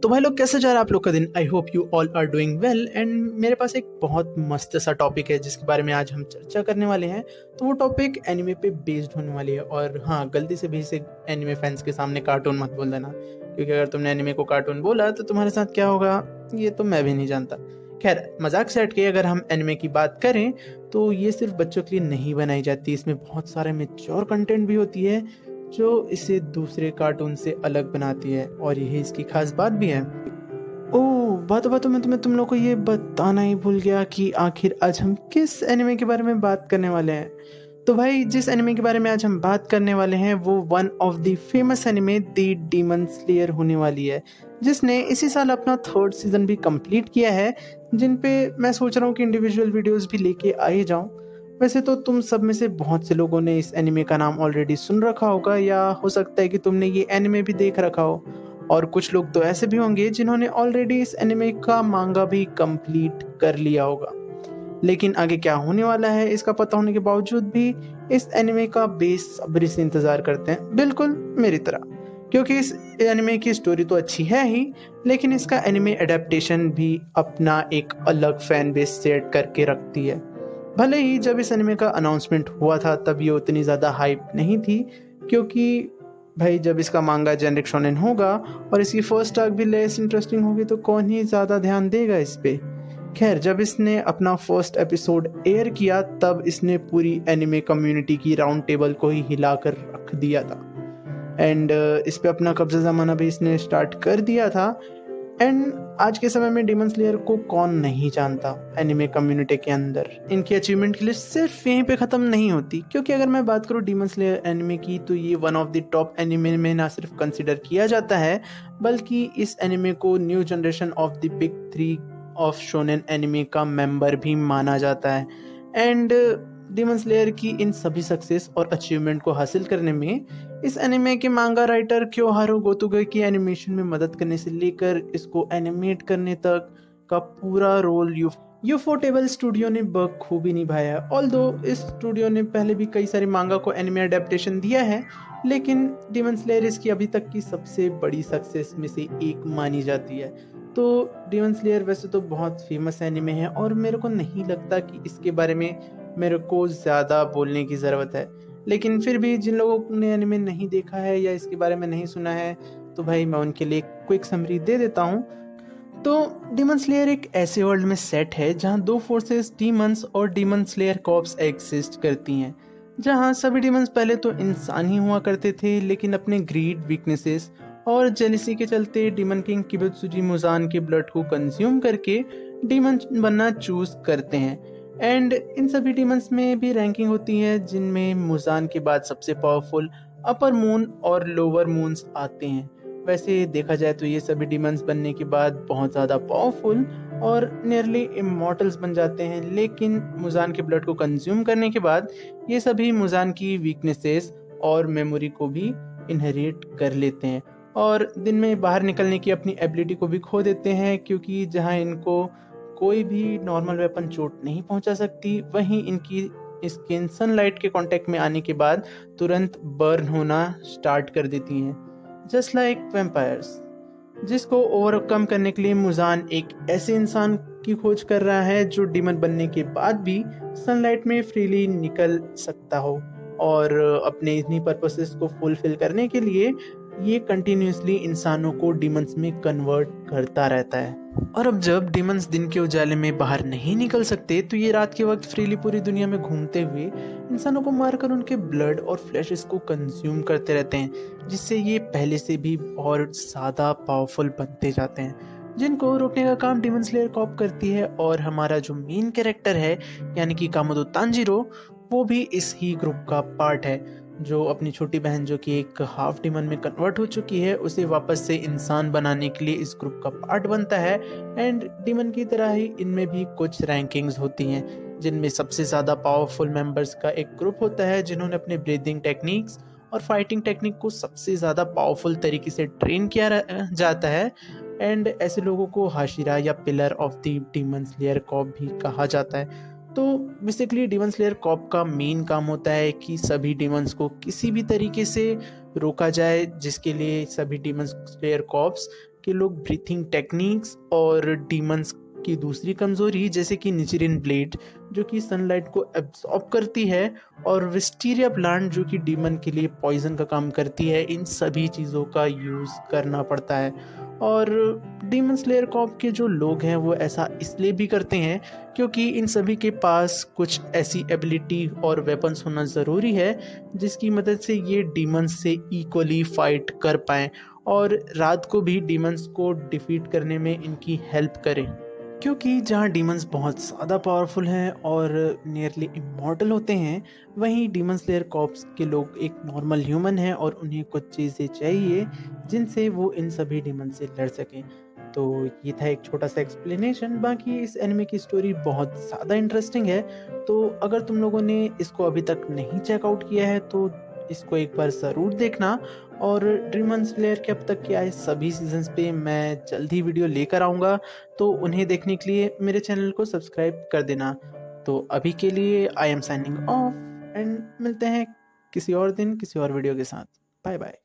तो भाई लोग, कैसे जा रहा है आप लोग का दिन? I hope you all are doing well. And मेरे पास एक बहुत मस्त सा टॉपिक है जिसके बारे में आज हम चर्चा करने वाले हैं। तो वो टॉपिक एनिमे पे बेस्ड होने वाली है। और हाँ, गलती से भी इसे एनिमे फैंस के सामने कार्टून मत बोल देना, क्योंकि अगर तुमने एनिमे को कार्टून बोला तो तुम्हारे साथ क्या होगा ये तो मैं भी नहीं जानता। खैर, मजाक से हट के अगर हम एनिमे की बात करें तो ये सिर्फ बच्चों के लिए नहीं बनाई जाती। इसमें बहुत सारे मैच्योर कंटेंट भी होती है जो इसे दूसरे कार्टून से अलग बनाती है, और यही इसकी खास बात भी है। ओह, बातों में तुम लोग को ये बताना ही भूल गया कि आखिर आज हम किस एनिमे के बारे में बात करने वाले हैं। तो भाई, जिस एनिमे के बारे में आज हम बात करने वाले हैं वो one of the famous anime the demon slayer होने वाली है, जिसने इसी साल अपना 3rd सीजन भी कंप्लीट किया है, जिन पे मैं सोच रहा हूँ कि इंडिविजुअल वीडियोस भी लेके आ ही जाऊँ। वैसे तो तुम सब में से बहुत से लोगों ने इस एनिमे का नाम ऑलरेडी सुन रखा होगा, या हो सकता है कि तुमने ये एनिमे भी देख रखा हो। और कुछ लोग तो ऐसे भी होंगे जिन्होंने ऑलरेडी इस एनिमे का मांगा भी कंप्लीट कर लिया होगा। लेकिन आगे क्या होने वाला है इसका पता होने के बावजूद भी इस एनिमे का बेसब्री से इंतजार करते हैं, बिल्कुल मेरी तरह। क्योंकि इस एनिमे की स्टोरी तो अच्छी है ही, लेकिन इसका एनिमे एडेप्टेशन भी अपना एक अलग फैन बेस सेट करके रखती है। भले ही जब इस एनिमे का अनाउंसमेंट हुआ था तब ये उतनी ज़्यादा हाइप नहीं थी, क्योंकि भाई जब इसका मांगा जेनरिक शोनेन होगा और इसकी फर्स्ट आर्क भी लेस इंटरेस्टिंग होगी तो कौन ही ज़्यादा ध्यान देगा इस पे। खैर, जब इसने अपना फर्स्ट एपिसोड एयर किया तब इसने पूरी एनिमे कम्युनिटी की राउंड टेबल को ही हिलाकर रख दिया था। एंड इस पे अपना कब्जा जमाना भी इसने स्टार्ट कर दिया था। एंड आज के समय में डीमन स्लेयर को कौन नहीं जानता एनिमे कम्युनिटी के अंदर। इनकी अचीवमेंट की लिस्ट सिर्फ यहीं पे ख़त्म नहीं होती, क्योंकि अगर मैं बात करूँ डीमन स्लेयर एनिमे की तो ये one of the top anime में ना सिर्फ कंसिडर किया जाता है, बल्कि इस एनिमे को new generation of the big 3 of shonen anime का मेंबर भी माना जाता है। एंड डीमन स्लेयर की इन सभी सक्सेस और अचीवमेंट को हासिल करने में इस एनिमे के मांगा राइटर क्योहारू गोतोगे की एनिमेशन में मदद करने से लेकर इसको एनिमेट करने तक का पूरा रोल यूफोटेबल स्टूडियो ने बखूबी निभाया है। ऑल्दो इस स्टूडियो ने पहले भी कई सारे मांगा को एनिमे अडेप्टेशन दिया है, लेकिन डीमन स्लेयर इसकी अभी तक की सबसे बड़ी सक्सेस में से एक मानी जाती है। तो डीमन स्लेयर वैसे तो बहुत फेमस एनिमे है और मेरे को नहीं लगता कि इसके बारे में मेरे को ज़्यादा बोलने की ज़रूरत है। लेकिन फिर भी जिन लोगों ने एनिमे नहीं देखा है या इसके बारे में नहीं सुना है, तो भाई मैं उनके लिए क्विक समरी दे देता हूँ। तो डीमन स्लेयर एक ऐसे वर्ल्ड में सेट है जहाँ 2 फोर्सेस, डीमंस और डीमन स्लेयर कॉर्प्स एग्जिस्ट करती हैं, जहाँ सभी डीमंस पहले तो इंसान ही हुआ करते थे, लेकिन अपने ग्रीड, वीकनेसेस और जेलिसी के चलते डीमन किंग किबुत्सुजी मुजान के ब्लड को कंज्यूम करके डीमन बनना चूज करते हैं। एंड इन सभी डीमंस में भी रैंकिंग होती है, जिनमें मुजान के बाद सबसे पावरफुल अपर मून और लोअर मून्स आते हैं। वैसे देखा जाए तो ये सभी डीमंस बनने के बाद बहुत ज़्यादा पावरफुल और नियरली इमॉर्टल्स बन जाते हैं, लेकिन मुजान के ब्लड को कंज्यूम करने के बाद ये सभी मुजान की वीकनेसेस और मेमोरी को भी इनहेरिट कर लेते हैं, और दिन में बाहर निकलने की अपनी एबिलिटी को भी खो देते हैं, क्योंकि जहां इनको कोई भी नॉर्मल वेपन चोट नहीं पहुंचा सकती, वहीं इनकी स्किन सनलाइट के कांटेक्ट में आने के बाद तुरंत बर्न होना स्टार्ट कर देती हैं, जस्ट लाइक वैम्पायर्स। जिसको ओवरकम करने के लिए मुजान एक ऐसे इंसान की खोज कर रहा है जो डीमन बनने के बाद भी सनलाइट में फ्रीली निकल सकता हो, और अपने इन्हीं पर्पसेस को फुलफिल करने के लिए ये कंटिन्यूसली इंसानों को डीमंस में कन्वर्ट करता रहता है। और अब जब डीमंस दिन के उजाले में बाहर नहीं निकल सकते तो ये रात के वक्त फ्रीली पूरी दुनिया में घूमते हुए इंसानों को मारकर उनके ब्लड और फ्लैशेस को कंज्यूम करते रहते हैं, जिससे ये पहले से भी और ज़्यादा पावरफुल बनते जाते हैं, जिनको रोकने का काम डीमन स्लेयर कॉर्प करती है। और हमारा जो मेन कैरेक्टर है यानी कि कामोदो तांजीरो, वो भी इस ही ग्रुप का पार्ट है, जो अपनी छोटी बहन जो कि एक हाफ डीमन में कन्वर्ट हो चुकी है उसे वापस से इंसान बनाने के लिए इस ग्रुप का पार्ट बनता है। एंड डीमन की तरह ही इनमें भी कुछ रैंकिंग्स होती हैं, जिनमें सबसे ज़्यादा पावरफुल मेंबर्स का एक ग्रुप होता है जिन्होंने अपने ब्रीदिंग टेक्निक्स और फाइटिंग टेक्निक को सबसे ज़्यादा पावरफुल तरीके से ट्रेन किया जाता है। एंड ऐसे लोगों को हाशिरा या pillar of the demon slayer Corp भी कहा जाता है। तो बेसिकली डीमन स्लेयर कॉर्प का मेन काम होता है कि सभी डीमंस को किसी भी तरीके से रोका जाए, जिसके लिए सभी डीमन स्लेयर कॉर्प्स के लोग ब्रीथिंग टेक्निक्स और डीमंस की दूसरी कमजोरी जैसे कि निचिरिन ब्लेड जो कि सनलाइट को एब्जॉर्ब करती है और विस्टीरिया प्लांट जो कि डीमन के लिए पॉइजन का काम करती है, इन सभी चीज़ों का यूज़ करना पड़ता है। और डीमन स्लेयर कॉर्प के जो लोग हैं वो ऐसा इसलिए भी करते हैं क्योंकि इन सभी के पास कुछ ऐसी एबिलिटी और वेपन्स होना ज़रूरी है जिसकी मदद से ये डीमंस से इक्वली फाइट कर पाएँ और रात को भी डीमंस को डिफीट करने में इनकी हेल्प करें। क्योंकि जहाँ डीमंस बहुत ज़्यादा पावरफुल हैं और नियरली इमॉर्टल होते हैं, वहीं डीमन स्लेयर कॉर्प्स के लोग एक नॉर्मल ह्यूमन हैं और उन्हें कुछ चीज़ें चाहिए जिनसे वो इन सभी डीमन से लड़ सकें। तो ये था एक छोटा सा एक्सप्लेनेशन। बाकी इस एनिमे की स्टोरी बहुत ज़्यादा इंटरेस्टिंग है, तो अगर तुम लोगों ने इसको अभी तक नहीं चेकआउट किया है तो इसको एक बार ज़रूर देखना। और डीमन स्लेयर के अब तक के आए सभी सीजन्स पे मैं जल्द ही वीडियो लेकर आऊँगा, तो उन्हें देखने के लिए मेरे चैनल को सब्सक्राइब कर देना। तो अभी के लिए I am signing off and मिलते हैं किसी और दिन किसी और वीडियो के साथ। Bye bye.